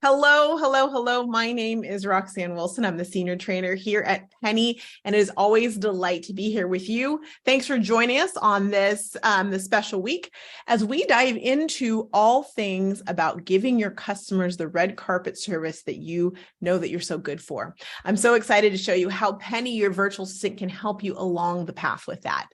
Hello, hello, hello. My name is Roxanne Wilson. I'm the senior trainer here at Penny, and it is always a delight to be here with you. Thanks for joining us on this special week as we dive into all things about giving your customers the red carpet service that you know that you're so good for. I'm so excited to show you how Penny, your virtual assistant, can help you along the path with that.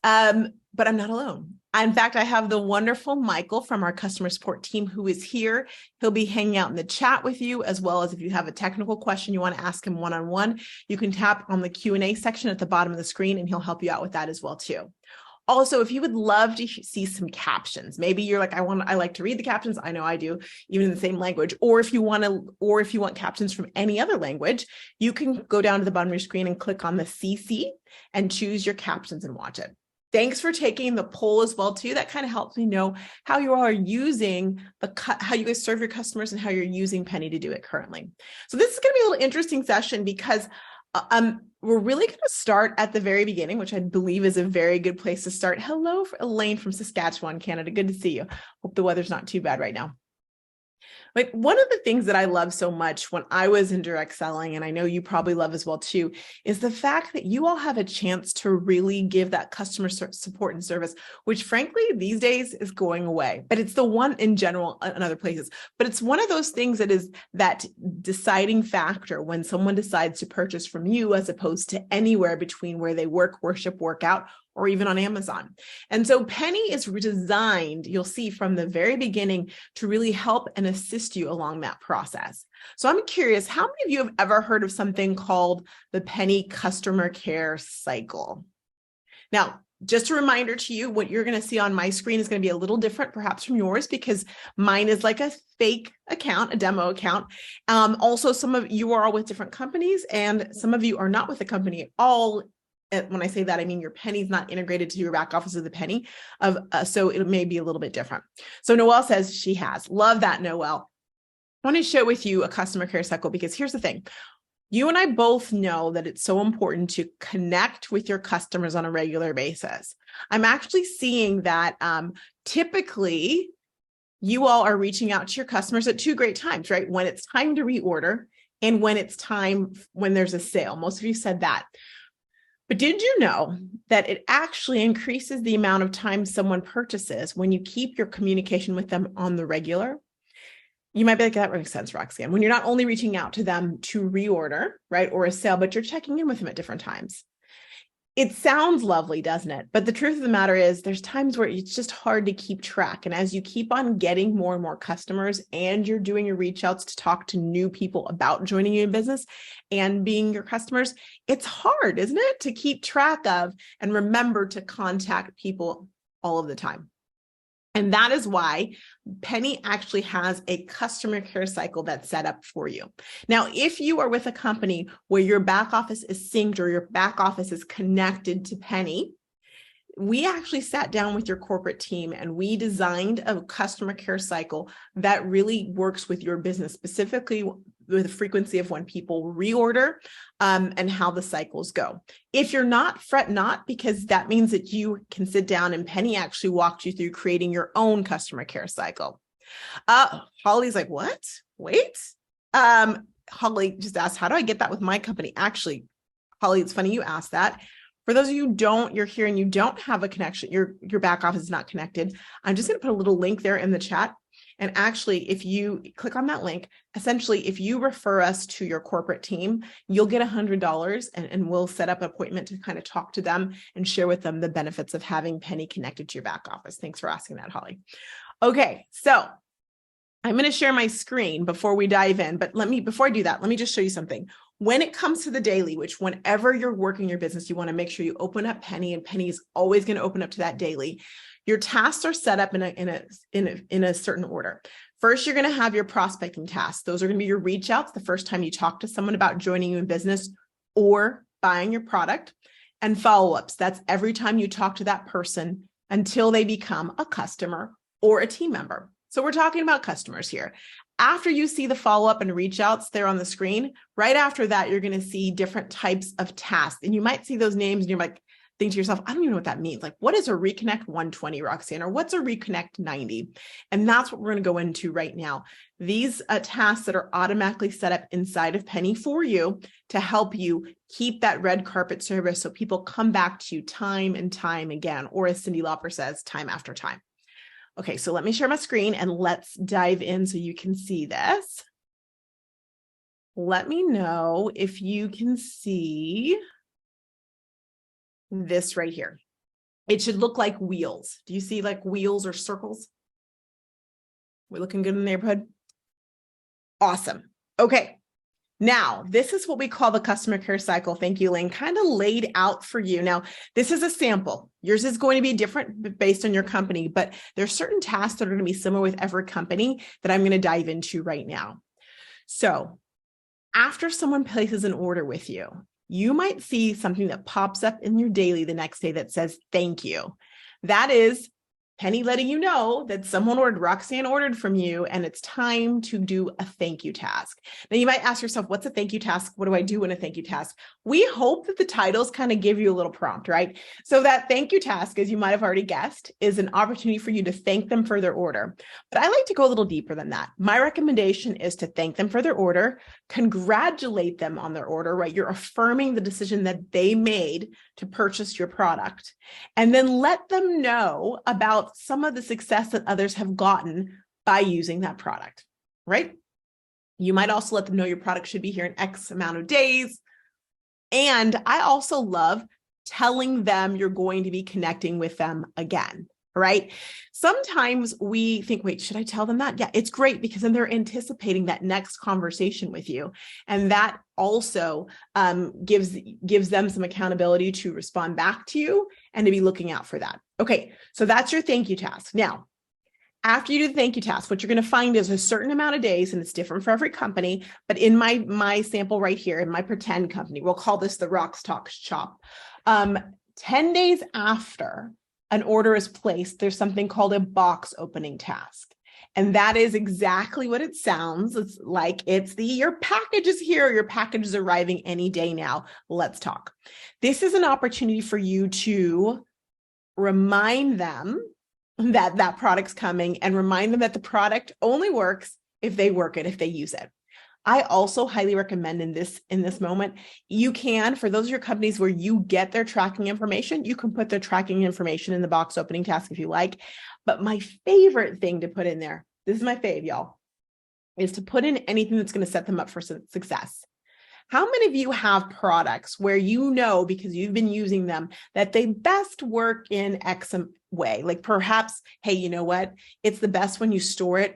But I'm not alone. In fact, I have the wonderful Michael from our customer support team who is here. He'll be hanging out in the chat with you, as well as if you have a technical question you want to ask him one-on-one, you can tap on the Q&A section at the bottom of the screen and he'll help you out with that as well too. Also, if you would love to see some captions, maybe you're like, I like to read the captions. I know I do, even in the same language. Or if you want captions from any other language, you can go down to the bottom of your screen and click on the CC and choose your captions and watch it. Thanks for taking the poll as well too. That kind of helps me know how you all are using how you guys serve your customers and how you're using Penny to do it currently. So this is going to be a little interesting session because we're really going to start at the very beginning, which I believe is a very good place to start. Hello, Elaine from Saskatchewan, Canada. Good to see you. Hope the weather's not too bad right now. Like one of the things that I love so much when I was in direct selling, and I know you probably love as well too, is the fact that you all have a chance to really give that customer support and service, which frankly these days is going away. But it's the one in general in other places. But it's one of those things that is that deciding factor when someone decides to purchase from you as opposed to anywhere between where they work, worship, work out, or even on Amazon. And so Penny is designed, you'll see from the very beginning, to really help and assist you along that process. So I'm curious, how many of you have ever heard of something called the Penny customer care cycle? Now, just a reminder to you, what you're going to see on my screen is going to be a little different perhaps from yours because mine is like a fake account, a demo account. Also, some of you are all with different companies and some of you are not with a company at all. When I say that, I mean your Penny's not integrated to your back office of the Penny, so it may be a little bit different. So Noelle says she has. Love that, Noelle. I want to share with you a customer care cycle because here's the thing. You and I both know that it's so important to connect with your customers on a regular basis. I'm actually seeing that typically you all are reaching out to your customers at two great times, right? When it's time to reorder and when it's time when there's a sale. Most of you said that. But did you know that it actually increases the amount of time someone purchases when you keep your communication with them on the regular? You might be like, that makes sense, Roxanne. When you're not only reaching out to them to reorder, right, or a sale, but you're checking in with them at different times. It sounds lovely, doesn't it? But the truth of the matter is there's times where it's just hard to keep track. And as you keep on getting more and more customers and you're doing your reach outs to talk to new people about joining you in business and being your customers, it's hard, isn't it? To keep track of and remember to contact people all of the time. And that is why Penny actually has a customer care cycle that's set up for you. Now, if you are with a company where your back office is synced or your back office is connected to Penny, we actually sat down with your corporate team and we designed a customer care cycle that really works with your business, specifically with the frequency of when people reorder and how the cycles go. If you're not, fret not, because that means that you can sit down and Penny actually walked you through creating your own customer care cycle. Holly's like, what? Wait. Holly just asked, how do I get that with my company? Actually, Holly, it's funny you asked that. For those of you you're here and you don't have a connection, your back office is not connected. I'm just going to put a little link there in the chat. And actually, if you click on that link, essentially, if you refer us to your corporate team, you'll get $100 and we'll set up an appointment to kind of talk to them and share with them the benefits of having Penny connected to your back office. Thanks for asking that, Holly. Okay, so I'm going to share my screen before we dive in, but before I do that, let me just show you something. When it comes to the daily, which whenever you're working your business, you want to make sure you open up Penny, and Penny is always going to open up to that daily. Your tasks are set up in a certain order. First, you're going to have your prospecting tasks. Those are going to be your reach outs the first time you talk to someone about joining you in business or buying your product, and follow-ups. That's every time you talk to that person until they become a customer or a team member. So we're talking about customers here. After you see the follow-up and reach outs there on the screen, right after that, you're going to see different types of tasks. And you might see those names and you're like, think to yourself, I don't even know what that means. Like, what is a Reconnect 120, Roxanne, or what's a Reconnect 90? And that's what we're going to go into right now. These tasks that are automatically set up inside of Penny for you to help you keep that red carpet service so people come back to you time and time again, or as Cyndi Lauper says, time after time. Okay, so let me share my screen and let's dive in so you can see this. Let me know if you can see this right here. It should look like wheels. Do you see like wheels or circles? We're looking good in the neighborhood? Awesome. Okay. Now, this is what we call the customer care cycle. Thank you, Elaine. Kind of laid out for you. Now, this is a sample. Yours is going to be different based on your company, but there's certain tasks that are going to be similar with every company that I'm going to dive into right now. So after someone places an order with you, you might see something that pops up in your daily the next day that says, thank you. That is Penny letting you know that someone ordered, Roxanne ordered from you, and it's time to do a thank you task. Now, you might ask yourself, what's a thank you task? What do I do in a thank you task? We hope that the titles kind of give you a little prompt, right? So that thank you task, as you might have already guessed, is an opportunity for you to thank them for their order. But I like to go a little deeper than that. My recommendation is to thank them for their order, congratulate them on their order, right? You're affirming the decision that they made to purchase your product, and then let them know about some of the success that others have gotten by using that product, right? You might also let them know your product should be here in X amount of days. And I also love telling them you're going to be connecting with them again, right? Sometimes we think, wait, should I tell them that? Yeah, it's great because then they're anticipating that next conversation with you. And that also gives them some accountability to respond back to you and to be looking out for that. Okay, so that's your thank you task. Now, after you do the thank you task, what you're going to find is a certain amount of days, and it's different for every company, but in my sample right here, in my pretend company, we'll call this the Rox Talks Shop. 10 days after an order is placed, there's something called a box opening task. And that is exactly what it sounds. It's like your package is here, your package is arriving any day now. Let's talk. This is an opportunity for you to remind them that that product's coming and remind them that the product only works if they work it, if they use it. I also highly recommend in this moment, you can, for those of your companies where you get their tracking information, you can put their tracking information in the box opening task if you like. But my favorite thing to put in there, this is my fave, y'all, is to put in anything that's going to set them up for success. How many of you have products where you know, because you've been using them, that they best work in X way? Like perhaps, hey, you know what? It's the best when you store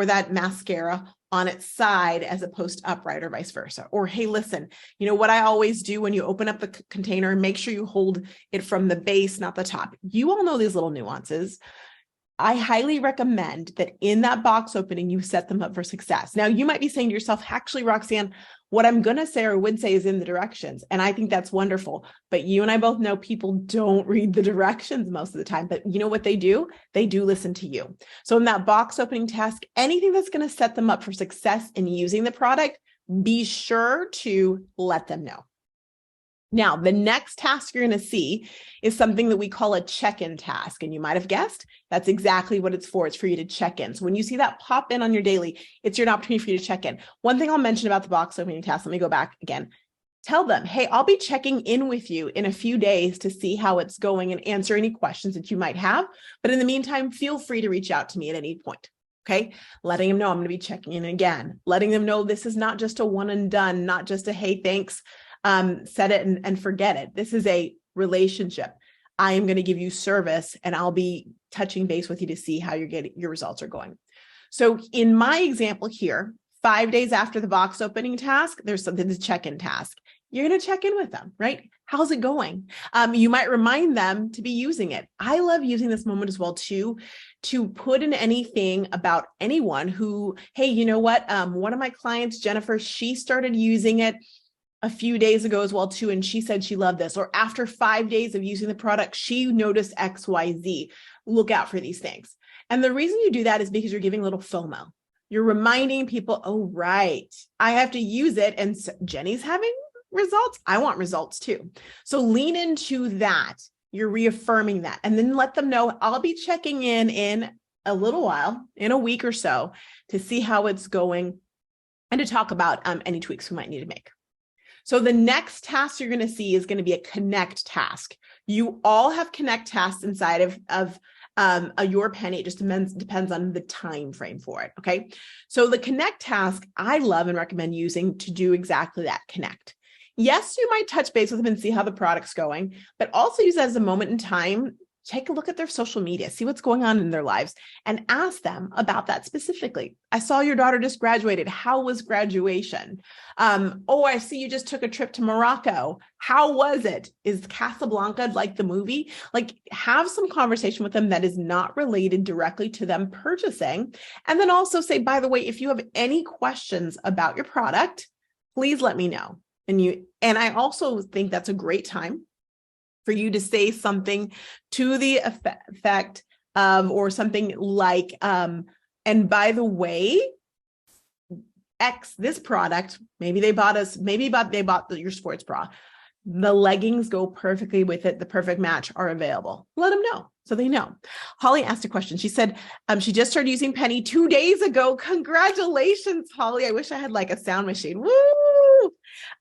that mascara on its side as opposed to upright or vice versa. Or, hey, listen, you know what I always do when you open up the container, make sure you hold it from the base, not the top. You all know these little nuances. I highly recommend that in that box opening, you set them up for success. Now, you might be saying to yourself, actually, Roxanne, what I'm going to say or would say is in the directions. And I think that's wonderful. But you and I both know people don't read the directions most of the time. But you know what they do? They do listen to you. So in that box opening task, anything that's going to set them up for success in using the product, be sure to let them know. Now, the next task you're going to see is something that we call a check-in task. And you might have guessed that's exactly what it's for. It's for you to check in. So when you see that pop in on your daily, it's your opportunity for you to check in. One thing I'll mention about the box opening task, let me go back again. Tell them, hey, I'll be checking in with you in a few days to see how it's going and answer any questions that you might have. But in the meantime, feel free to reach out to me at any point. Okay, letting them know I'm going to be checking in again, letting them know this is not just a one and done, not just a, hey, thanks. Set it and forget it. This is a relationship. I am going to give you service and I'll be touching base with you to see how your results are going. So in my example here, 5 days after the box opening task, there's something to check-in task. You're going to check in with them, right? How's it going? You might remind them to be using it. I love using this moment as well too, to put in anything about anyone who, hey, you know what? One of my clients, Jennifer, she started using it a few days ago as well too, and she said she loved this. Or after 5 days of using the product, she noticed XYZ. Look out for these things. And the reason you do that is because you're giving a little FOMO. You're reminding people, oh, right, I have to use it. And so Jenny's having results, I want results too. So lean into that. You're reaffirming that, and then let them know I'll be checking in a little while, in a week or so, to see how it's going and to talk about any tweaks we might need to make. So the next task you're going to see is going to be a connect task. You all have connect tasks inside of your penny. It just depends on the time frame for it. Okay. So the connect task I love and recommend using to do exactly that, connect. Yes, you might touch base with them and see how the product's going, but also use it as a moment in time. Take a look at their social media, see what's going on in their lives, and ask them about that specifically. I saw your daughter just graduated. How was graduation? Oh, I see you just took a trip to Morocco. How was it? Is Casablanca like the movie? Like, have some conversation with them that is not related directly to them purchasing. And then also say, by the way, if you have any questions about your product, please let me know. And I also think that's a great time for you to say something to the effect or something like, and by the way, X, this product, maybe they bought your sports bra. The leggings go perfectly with it. The perfect match are available. Let them know so they know. Holly asked a question. She said she just started using Penny 2 days ago. Congratulations, Holly. I wish I had like a sound machine. Woo!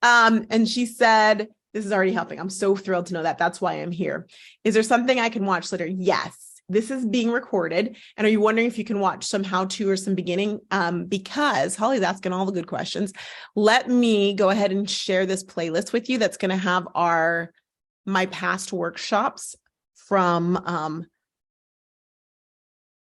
And she said, this is already helping. I'm so thrilled to know that. That's why I'm here. Is there something I can watch later? Yes. This is being recorded. And are you wondering if you can watch some how-to or some beginning? Because Holly's asking all the good questions. Let me go ahead and share this playlist with you that's going to have my past workshops from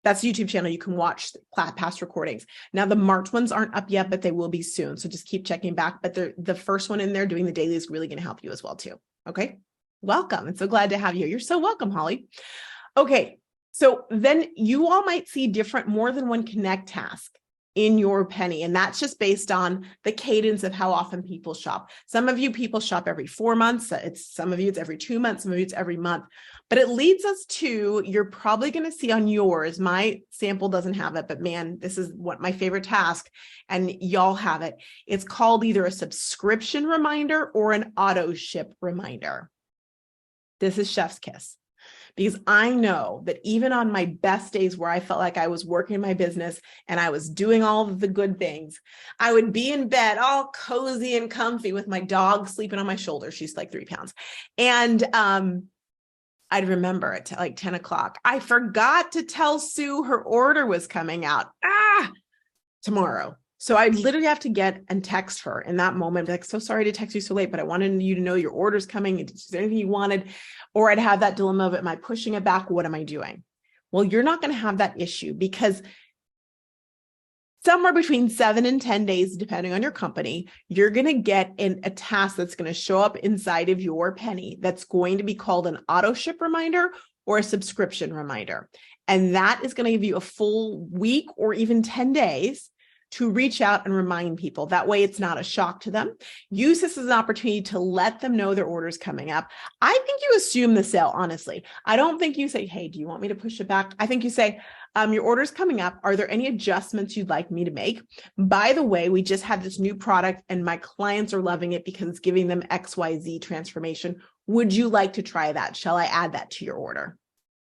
that's the YouTube channel. You can watch past recordings. Now, the March ones aren't up yet, but they will be soon. So just keep checking back. But the first one in there doing the daily is really going to help you as well, too. Okay. Welcome. I'm so glad to have you. You're so welcome, Holly. Okay. So then you all might see more than one connect task in your penny. And that's just based on the cadence of how often people shop. Some of you people shop every 4 months. Some of you it's every 2 months. Some of you it's every month. But it leads us to, you're probably going to see on yours, my sample doesn't have it, but man, this is my favorite task, and y'all have it. It's called either a subscription reminder or an auto ship reminder. This is chef's kiss. Because I know that even on my best days where I felt like I was working my business and I was doing all of the good things, I would be in bed all cozy and comfy with my dog sleeping on my shoulder. She's like 3 pounds. And I'd remember at like 10 o'clock, I forgot to tell Sue her order was coming out. Tomorrow. So I'd literally have to get and text her in that moment, be like, so sorry to text you so late, but I wanted you to know your order's coming. Is there anything you wanted? Or I'd have that dilemma of, am I pushing it back? What am I doing? Well, you're not going to have that issue because somewhere between 7 and 10 days, depending on your company, you're going to get a task that's going to show up inside of your penny that's going to be called an auto ship reminder or a subscription reminder. And that is going to give you a full week or even 10 days to reach out and remind people. That way it's not a shock to them. Use this as an opportunity to let them know their order's coming up. I think you assume the sale, honestly. I don't think you say, hey, do you want me to push it back? I think you say, your order's coming up. Are there any adjustments you'd like me to make? By the way, we just had this new product and my clients are loving it because it's giving them XYZ transformation. Would you like to try that? Shall I add that to your order?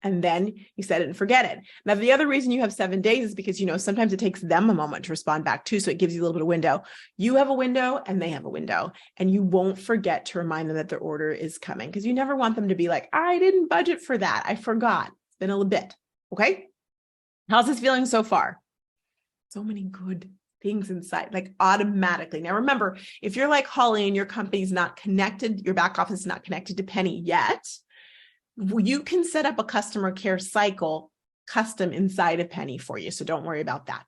And then you set it and forget it. Now, the other reason you have 7 days is because, sometimes it takes them a moment to respond back too. So it gives you a little bit of window. You have a window and they have a window, and you won't forget to remind them that their order is coming, because you never want them to be like, I didn't budget for that. I forgot. It's been a little bit. Okay. How's this feeling so far? So many good things inside, like automatically. Now, remember, if you're like Holly and your company's not connected, your back office is not connected to Penny yet, you can set up a customer care cycle custom inside of Penny for you. So don't worry about that.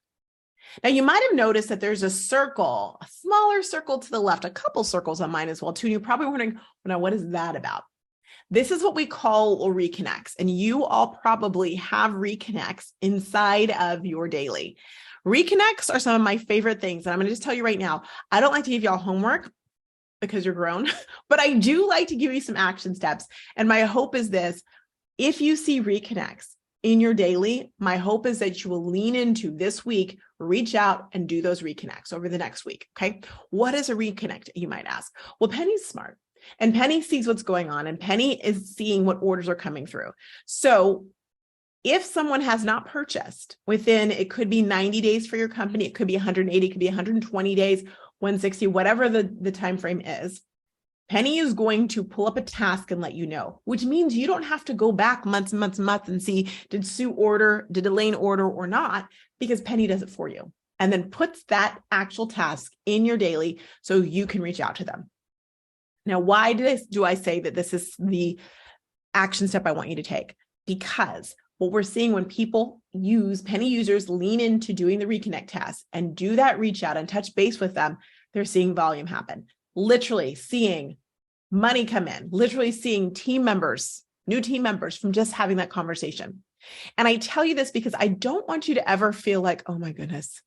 Now, you might have noticed that there's a circle, a smaller circle to the left, a couple circles on mine as well, too. And you're probably wondering, well, now, what is that about? This is what we call reconnects. And you all probably have reconnects inside of your daily. Reconnects are some of my favorite things. And I'm going to just tell you right now, I don't like to give y'all homework because you're grown, but I do like to give you some action steps. And my hope is this: if you see reconnects, in your daily, my hope is that you will lean into this week, reach out and do those reconnects over the next week. Okay. What is a reconnect, you might ask? Well, Penny's smart and Penny sees what's going on and Penny is seeing what orders are coming through. So if someone has not purchased within, it could be 90 days for your company, it could be 180, it could be 120 days, 160, whatever the time frame is, Penny is going to pull up a task and let you know, which means you don't have to go back months and months and months and see, did Sue order, did Elaine order or not, because Penny does it for you and then puts that actual task in your daily so you can reach out to them. Now, why do I say that this is the action step I want you to take? Because what we're seeing when people Penny users lean into doing the reconnect task and do that reach out and touch base with them, they're seeing volume happen. Literally seeing money come in, literally seeing new team members from just having that conversation. And I tell you this because I don't want you to ever feel like, oh my goodness,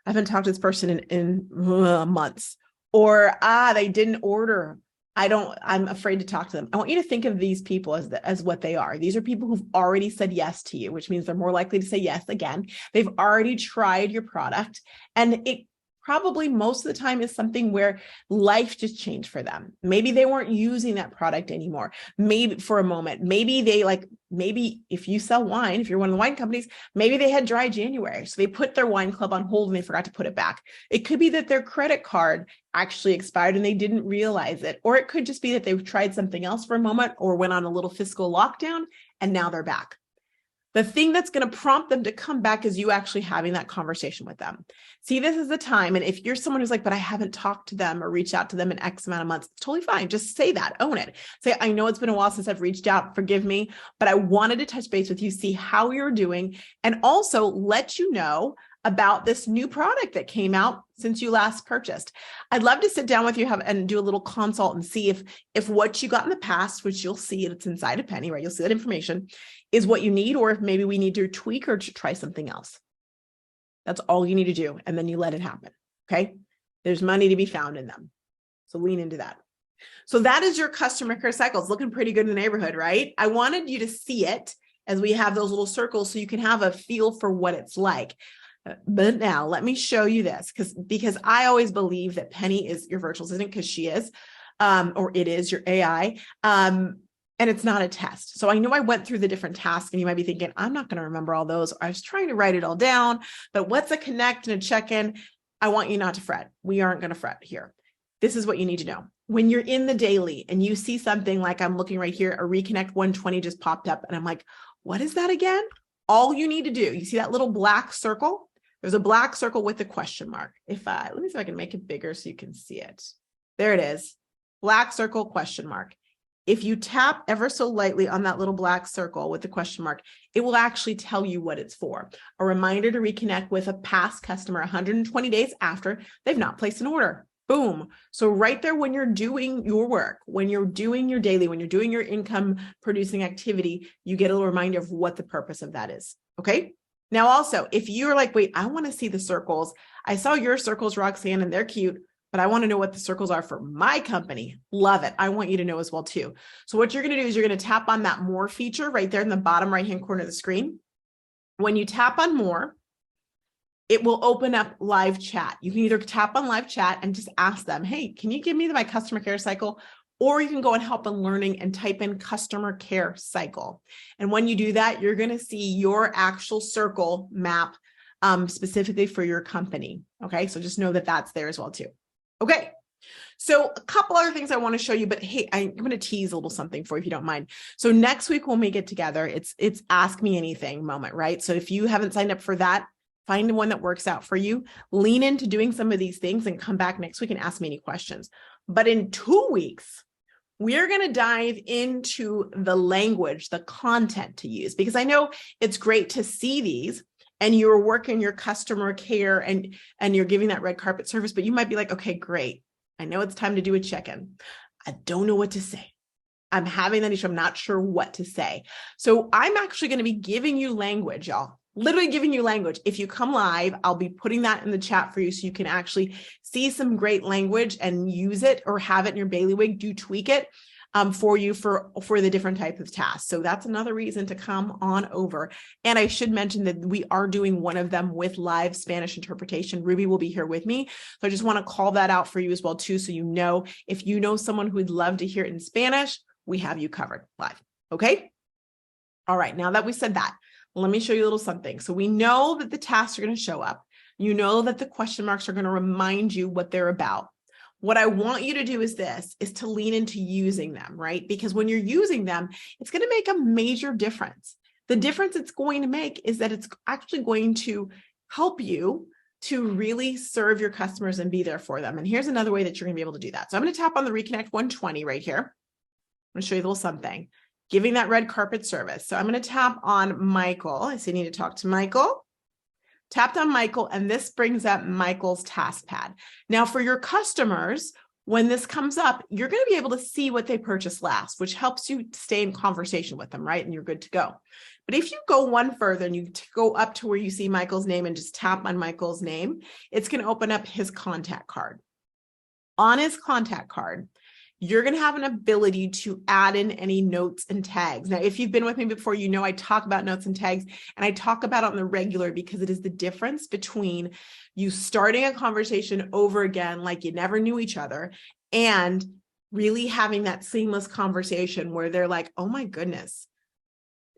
I haven't talked to this person in months, or they didn't order. I'm afraid to talk to them. I want you to think of these people as what they are. These are people who've already said yes to you, which means they're more likely to say yes again. They've already tried your product, and it probably most of the time is something where life just changed for them. Maybe they weren't using that product anymore. Maybe for a moment, maybe if you sell wine, if you're one of the wine companies, maybe they had dry January. So they put their wine club on hold and they forgot to put it back. It could be that their credit card actually expired and they didn't realize it. Or it could just be that they've tried something else for a moment or went on a little fiscal lockdown and now they're back. The thing that's going to prompt them to come back is you actually having that conversation with them. See, this is the time. And if you're someone who's like, but I haven't talked to them or reached out to them in X amount of months, it's totally fine. Just say that, own it. Say, I know it's been a while since I've reached out, forgive me, but I wanted to touch base with you, see how you're doing, and also let you know about this new product that came out since you last purchased. I'd love to sit down with you and do a little consult and see if what you got in the past, which you'll see it's inside of Penny, right? You'll see that information is what you need, or if maybe we need to tweak or to try something else. That's all you need to do. And then you let it happen. Okay. There's money to be found in them. So lean into that. So that is your customer care cycle. It's looking pretty good in the neighborhood, right? I wanted you to see it as we have those little circles so you can have a feel for what it's like. But now let me show you this because I always believe that Penny is your virtual assistant because she is, or it is your AI, and it's not a test. So I know I went through the different tasks and you might be thinking, I'm not going to remember all those. I was trying to write it all down, but what's a connect and a check-in? I want you not to fret. We aren't going to fret here. This is what you need to know. When you're in the daily and you see something like I'm looking right here, a reconnect 120 just popped up and I'm like, what is that again? All you need to do, you see that little black circle? There's a black circle with a question mark. Let me see if I can make it bigger so you can see it. There it is. Black circle, question mark. If you tap ever so lightly on that little black circle with the question mark, it will actually tell you what it's for. A reminder to reconnect with a past customer 120 days after they've not placed an order. Boom. So right there, when you're doing your work, when you're doing your daily, when you're doing your income producing activity, you get a little reminder of what the purpose of that is. Okay. Now, also, if you're like, wait, I want to see the circles. I saw your circles, Roxanne, and they're cute, but I want to know what the circles are for my company. Love it. I want you to know as well, too. So what you're going to do is you're going to tap on that more feature right there in the bottom right-hand corner of the screen. When you tap on more, it will open up live chat. You can either tap on live chat and just ask them, hey, can you give me my customer care cycle? Or you can go and help in learning and type in customer care cycle. And when you do that, you're going to see your actual circle map specifically for your company. Okay, so just know that that's there as well too. Okay, so a couple other things I want to show you, but hey, I'm going to tease a little something for you if you don't mind. So next week when we get together, it's Ask Me Anything moment, right? So if you haven't signed up for that, find one that works out for you, lean into doing some of these things and come back next week and ask me any questions. But in 2 weeks, we're going to dive into the language, the content to use, because I know it's great to see these and you're working your customer care and you're giving that red carpet service, but you might be like, okay, great. I know it's time to do a check-in. I don't know what to say. I'm having that issue. I'm not sure what to say. So I'm actually going to be giving you language, y'all. Literally giving you language. If you come live, I'll be putting that in the chat for you so you can actually see some great language and use it or have it in your bailiwick. Do tweak it. for you for the different types of tasks. So that's another reason to come on over. And I should mention that we are doing one of them with live Spanish interpretation. Ruby will be here with me. So I just want to call that out for you as well too. So you know, if you know someone who would love to hear it in Spanish, we have you covered live. Okay. All right. Now that we said that, let me show you a little something. So we know that the tasks are going to show up. You know that the question marks are going to remind you what they're about. What I want you to do is to lean into using them, right? Because when you're using them, it's going to make a major difference. The difference it's going to make is that it's actually going to help you to really serve your customers and be there for them. And here's another way that you're going to be able to do that. So I'm going to tap on the Reconnect 120 right here. I'm going to show you a little something, giving that red carpet service. So I'm going to tap on Michael. I say I need to talk to Michael. Tapped on Michael, and this brings up Michael's task pad. Now for your customers, when this comes up, you're going to be able to see what they purchased last, which helps you stay in conversation with them, right? And you're good to go. But if you go one further and you go up to where you see Michael's name and just tap on Michael's name, it's going to open up his contact card. On his contact card, you're going to have an ability to add in any notes and tags. Now, if you've been with me before, you know I talk about notes and tags, and I talk about it on the regular because it is the difference between you starting a conversation over again like you never knew each other and really having that seamless conversation where they're like, oh my goodness,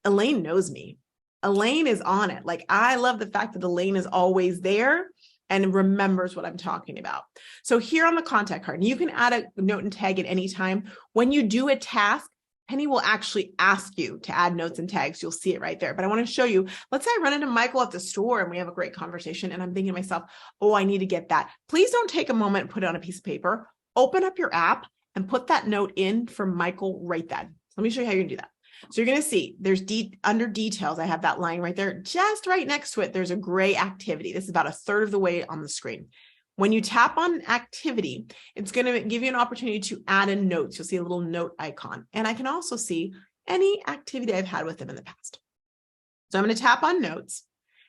Elaine knows me. Elaine is on it. Like, I love the fact that Elaine is always there and remembers what I'm talking about. So here on the contact card, you can add a note and tag at any time. When you do a task, Penny will actually ask you to add notes and tags. You'll see it right there. But I want to show you, let's say I run into Michael at the store and we have a great conversation and I'm thinking to myself, oh, I need to get that. Please don't take a moment and put it on a piece of paper. Open up your app and put that note in for Michael right then. So let me show you how you can do that. So you're going to see there's under details. I have that line right there. Just right next to it, there's a gray activity. This is about a third of the way on the screen. When you tap on activity, it's going to give you an opportunity to add in notes. You'll see a little note icon. And I can also see any activity I've had with them in the past. So I'm going to tap on notes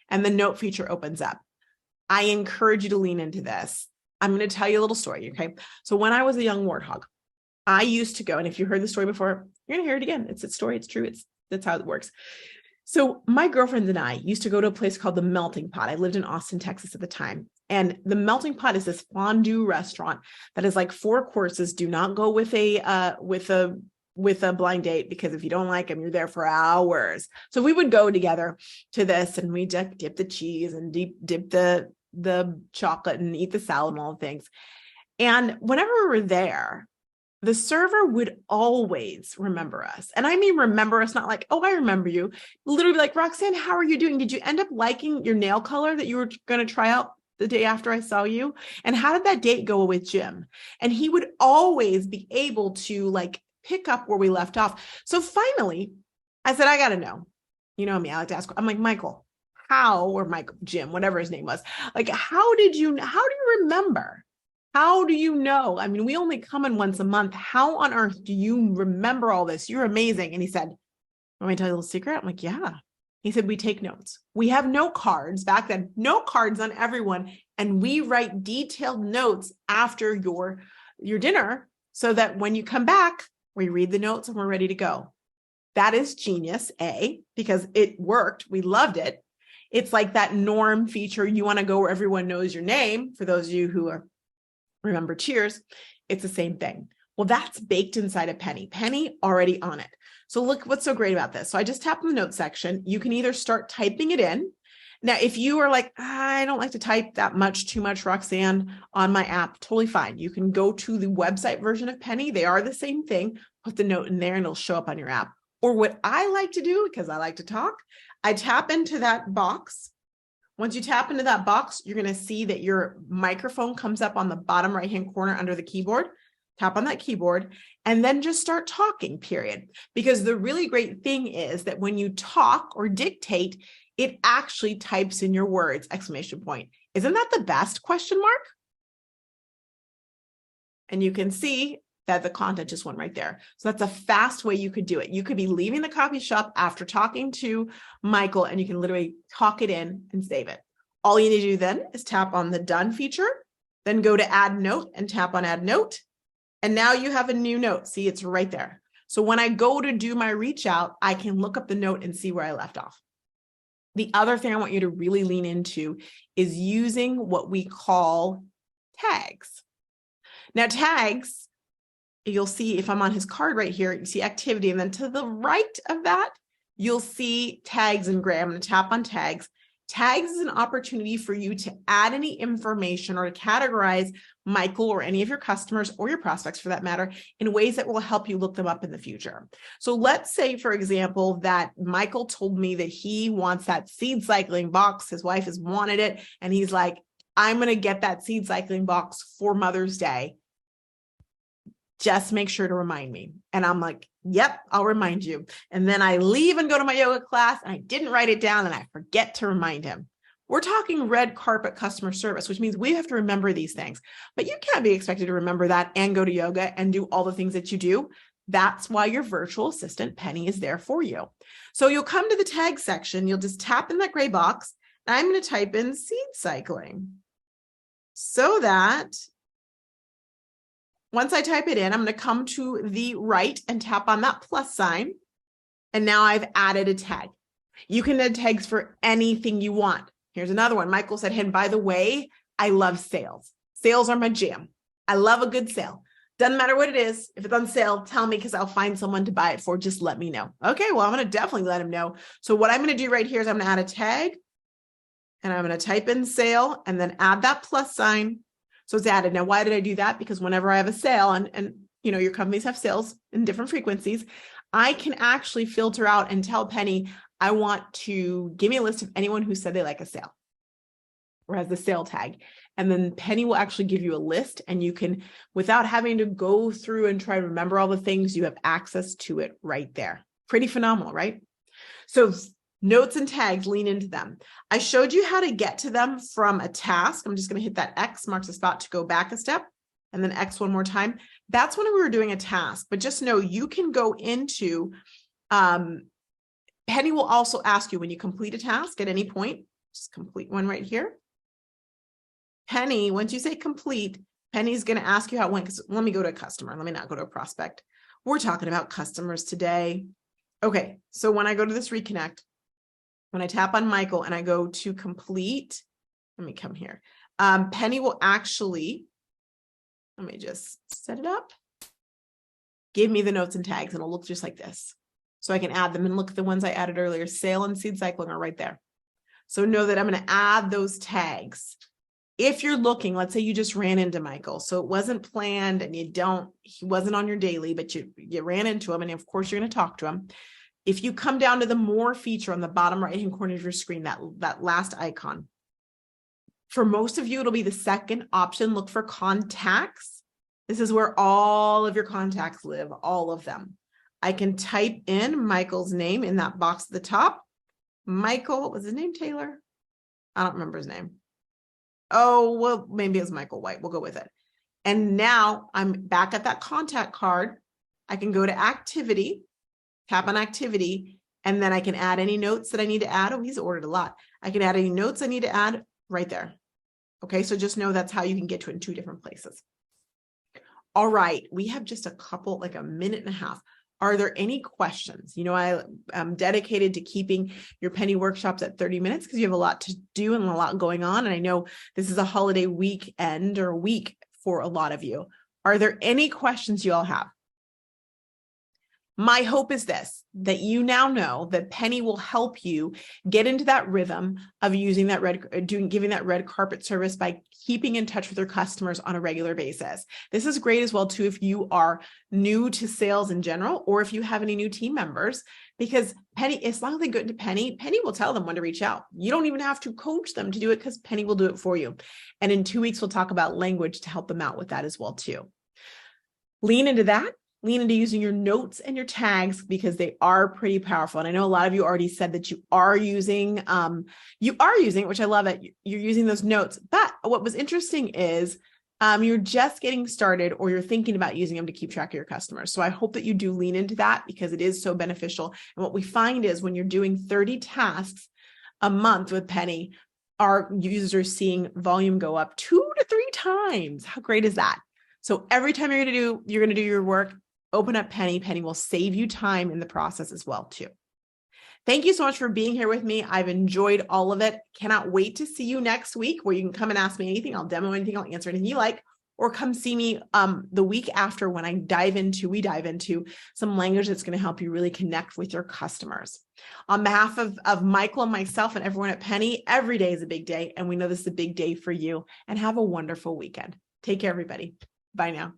and the note feature opens up. I encourage you to lean into this. I'm going to tell you a little story. Okay. So when I was a young warthog, I used to go, and if you heard the story before, you're going to hear it again. It's a story. It's true. That's how it works. So my girlfriend and I used to go to a place called the Melting Pot. I lived in Austin, Texas at the time. And the Melting Pot is this fondue restaurant that is like 4 courses. Do not go with a blind date, because if you don't like them, you're there for hours. So we would go together to this and we dip the cheese and dip the chocolate and eat the salad and all the things. And whenever we were there, the server would always remember us. And I mean, remember us, not like, oh, I remember you. Literally like, Roxanne, how are you doing? Did you end up liking your nail color that you were going to try out the day after I saw you? And how did that date go with Jim? And he would always be able to like pick up where we left off. So finally, I said, I got to know. You know me, I like to ask. I'm like, Michael, Jim, whatever his name was. Like, how do you remember? How do you know? I mean, we only come in once a month. How on earth do you remember all this? You're amazing. And he said, want me to tell you a little secret? I'm like, yeah. He said, we take notes. We have note cards back then, note cards on everyone. And we write detailed notes after your dinner so that when you come back, we read the notes and we're ready to go. That is genius, A, because it worked. We loved it. It's like that norm feature. You want to go where everyone knows your name. For those of you who remember Cheers, it's the same thing. Well, that's baked inside of Penny. Penny already on it. So look what's so great about this. So I just tap in the notes section. You can either start typing it in. Now, if you are like, I don't like to type too much, Roxanne, on my app, totally fine. You can go to the website version of Penny. They are the same thing. Put the note in there and it'll show up on your app. Or what I like to do, because I like to talk, I tap into that box. Once you tap into that box, you're going to see that your microphone comes up on the bottom right-hand corner under the keyboard. Tap on that keyboard and then just start talking, period. Because the really great thing is that when you talk or dictate, it actually types in your words, exclamation point. Isn't that the best, question mark? And you can see that the content just went right there. So that's a fast way you could do it. You could be leaving the coffee shop after talking to Michael, and you can literally talk it in and save it. All you need to do then is tap on the done feature, then go to add note and tap on add note. And now you have a new note. See, it's right there. So when I go to do my reach out, I can look up the note and see where I left off. The other thing I want you to really lean into is using what we call tags. Now, tags, you'll see if I'm on his card right here, you see activity. And then to the right of that, you'll see tags in gray. I'm going to tap on tags. Tags is an opportunity for you to add any information or to categorize Michael or any of your customers or your prospects for that matter in ways that will help you look them up in the future. So let's say, for example, that Michael told me that he wants that seed cycling box. His wife has wanted it. And he's like, I'm going to get that seed cycling box for Mother's Day. Just make sure to remind me. And I'm like, yep, I'll remind you. And then I leave and go to my yoga class and I didn't write it down and I forget to remind him. We're talking red carpet customer service, which means we have to remember these things, but you can't be expected to remember that and go to yoga and do all the things that you do. That's why your virtual assistant Penny is there for you. So you'll come to the tag section. You'll just tap in that gray box. And I'm going to type in seed cycling so that once I type it in, I'm going to come to the right and tap on that plus sign. And now I've added a tag. You can add tags for anything you want. Here's another one. Michael said, hey, by the way, I love sales. Sales are my jam. I love a good sale. Doesn't matter what it is. If it's on sale, tell me because I'll find someone to buy it for. Just let me know. Okay, well, I'm going to definitely let him know. So what I'm going to do right here is I'm going to add a tag and I'm going to type in sale and then add that plus sign. So it's added. Now, why did I do that? Because whenever I have a sale and you know, your companies have sales in different frequencies, I can actually filter out and tell Penny, I want to give me a list of anyone who said they like a sale or has the sale tag. And then Penny will actually give you a list and you can, without having to go through and try to remember all the things, you have access to it right there. Pretty phenomenal, right? So notes and tags, lean into them. I showed you how to get to them from a task. I'm just going to hit that X, marks a spot to go back a step, and then X one more time. That's when we were doing a task, but just know you can go into, Penny will also ask you when you complete a task at any point, just complete one right here. Penny, once you say complete, Penny's going to ask you how it went. Let me go to a customer. Let me not go to a prospect. We're talking about customers today. Okay, so when I go to this reconnect, when I tap on Michael and I go to complete, let me come here. Penny will actually, let me just set it up, give me the notes and tags and it'll look just like this. So I can add them and look at the ones I added earlier. Sale and seed cycling are right there. So know that I'm going to add those tags. If you're looking, let's say you just ran into Michael. So it wasn't planned and he wasn't on your daily, but you ran into him. And of course you're going to talk to him. If you come down to the more feature on the bottom right-hand corner of your screen, that last icon, for most of you, it'll be the second option. Look for contacts. This is where all of your contacts live, all of them. I can type in Michael's name in that box at the top. Michael, what was his name? Taylor? I don't remember his name. Oh, well, maybe it was Michael White. We'll go with it. And now I'm back at that contact card. I can go to activity, tap on activity, and then I can add any notes that I need to add. Oh, he's ordered a lot. I can add any notes I need to add right there. Okay, so just know that's how you can get to it in two different places. All right, we have just a couple, like a minute and a half. Are there any questions? You know, I am dedicated to keeping your Penny workshops at 30 minutes because you have a lot to do and a lot going on. And I know this is a holiday weekend or week for a lot of you. Are there any questions you all have? My hope is this, that you now know that Penny will help you get into that rhythm of using that giving that red carpet service by keeping in touch with your customers on a regular basis. This is great as well, too, if you are new to sales in general, or if you have any new team members, because Penny, as long as they go into Penny, Penny will tell them when to reach out. You don't even have to coach them to do it because Penny will do it for you. And in 2 weeks, we'll talk about language to help them out with that as well, too. Lean into that. Lean into using your notes and your tags because they are pretty powerful. And I know a lot of you already said that you are using, which I love it. You're using those notes. But what was interesting is you're just getting started or you're thinking about using them to keep track of your customers. So I hope that you do lean into that because it is so beneficial. And what we find is when you're doing 30 tasks a month with Penny, our users are seeing volume go up 2 to 3 times. How great is that? So every time you're going to do your work, open up Penny. Penny will save you time in the process as well too. Thank you so much for being here with me. I've enjoyed all of it. Cannot wait to see you next week, where you can come and ask me anything. I'll demo anything. I'll answer anything you like, or come see me the week after when we dive into some language that's going to help you really connect with your customers. On behalf of Michael and myself and everyone at Penny, every day is a big day, and we know this is a big day for you. And have a wonderful weekend. Take care, everybody. Bye now.